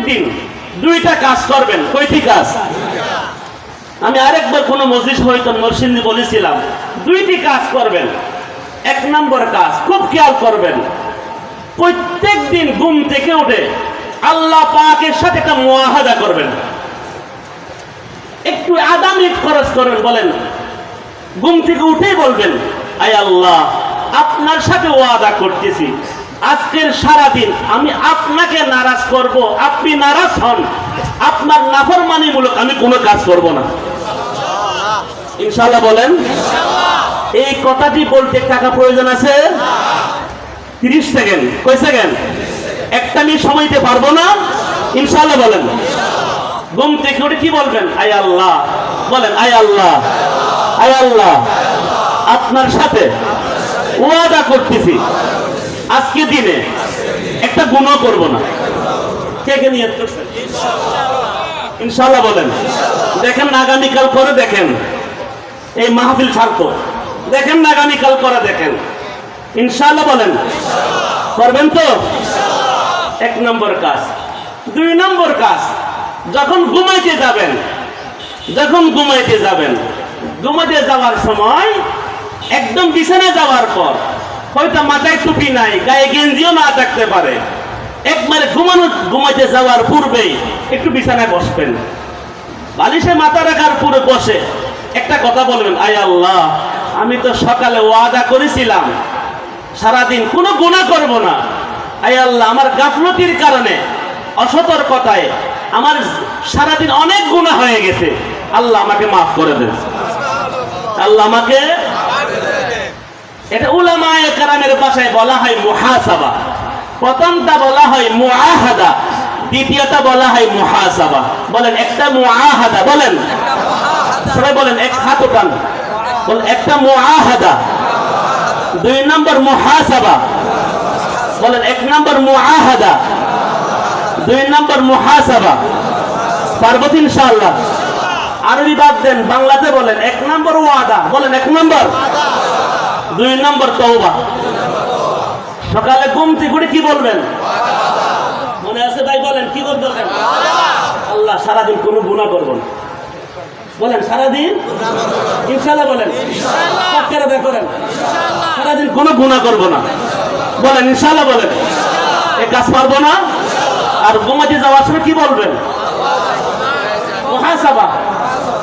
দিন দুইটা কাজ করবেন। কয়টি কাজ? আমি আরেকবার কোন মজলিস হয়তো নরসিংদী বলেছিলাম, দুইটি কাজ করবেন। এক নম্বর কাজ খুব খেয়াল করবেন, প্রত্যেক দিন ঘুম থেকে উঠে আল্লাহ পাকের সাথে একটা মুআহাদা করবেন। একটু আধা মিনিট খরচ করবেন, বলেন ঘুম থেকে উঠেই বলবেন, আয় আল্লাহ, আপনার সাথে ওয়াদা করতেছি আজকের সারাদিন আমি আপনাকে নারাজ করব, আপনি নারাজ হন, আপনার নাফরমানিমূলক আমি কোনো কাজ করব না। ইনশাআল্লাহ বলেন। এই কথাটি বলতে টাকা প্রয়োজন আছে? 30 সেকেন্ড। কয় সেকেন্ড? একটা মিনিট সময় দিতে পারবো না? ইনশাআল্লাহ বলেন। ঘুম থেকে উঠে কি বলবেন? আয় আল্লাহ, বলেন আয় আল্লাহ, আয় আল্লাহ, আপনার সাথে ওয়াদা করতেছি আজকে দিনে একটা গুনাহ করব না। কে কে নিয়ত করছেন? ইনশাআল্লাহ বলেন। দেখেন আগামীকাল করে দেখেন এই মাহফিল ছাড়তো, দেখেন আগামীকাল করে দেখেন। ইনশাআল্লাহ বলেন। করবেন তো? এক নম্বর কাজ। দুই নম্বর কাজ, যখন ঘুমাইতে যাবেন, ঘুমাইতে যাওয়ার সময় একদম বিছানায় যাওয়ার পর, হয়তো মাথায় টুপি নাই, গায়ে গেঞ্জিও না থাকতে পারে, একবারে ঘুমাইতে যাওয়ার পূর্বেই একটু বিছানায় বসবেন। বালিশে মাথা রাখার পূর্বে বসে একটা কথা বলবেন, আয় আল্লাহ, আমি তো সকালে ওয়াদা করেছিলাম সারাদিন কোনো গুনাহ করব না। আয় আল্লাহ, আমার গাফলতির কারণে, অসতর্কতায় আমার সারাদিন অনেক গুনাহ হয়ে গেছে, আল্লাহ আমাকে মাফ করে দেন, আল্লাহ আমাকে। এটা উলামায়ে কেরামের ভাষায় বলা হয় মুহাসাবা। প্রথমটা বলা হয় মুআহাদা, দ্বিতীয়টা বলা হয় মুহাসাবা। বলেন একটা মুআহাদা, বলেন সবাই বলেন, এক হাত উঠান, বলেন একটা মুআহাদা। দুই নম্বর মুহাসাবা, বলেন এক নম্বর মুআহাদা, দুই নম্বর মুহাসাবা। পারবো ইনশাআল্লাহ? আরবি বাদ দেন, বাংলাতে বলেন এক নম্বর ওয়াদা, বলেন এক নম্বর, দুই নম্বর তওবা। সকালে ঘুম থেকে উঠে কি বলবেন? মনে আছে ভাই? বলেন কি করতে হবে? আল্লাহ, সারাদিন কোনো গুনাহ করব না। বলেন সারাদিন ইনশাআল্লাহ বলেন, পাক্কারা দা করেন, সারাদিন কোনো গুনাহ করব না। বলেন ইনশাআল্লাহ বলেন। এই কাজ পারবো না? আর ঘুমাতে যাওয়ার সময় কি বলবেন? মুহাসাবা,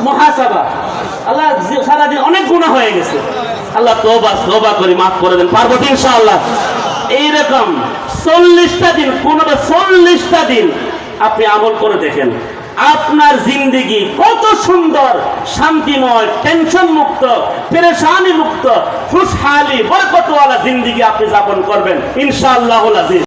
মুহাসাবা। আল্লাহ, সারাদিন অনেক গুনাহ হয়ে গেছে, আল্লাহ তওবা করে মাফ করে দেন। পারবো ইনশাআল্লাহ? এইরকম 40টা দিন, 40টা দিন আপনি আমল করে দেখেন, আপনার জিন্দেগি কত সুন্দর, শান্তিময়, টেনশন মুক্ত, পেরেশানি মুক্ত, খুশহালি, বরকতওয়ালা জিন্দেগি আপনি যাপন করবেন ইনশাআল্লাহুল আজিজ।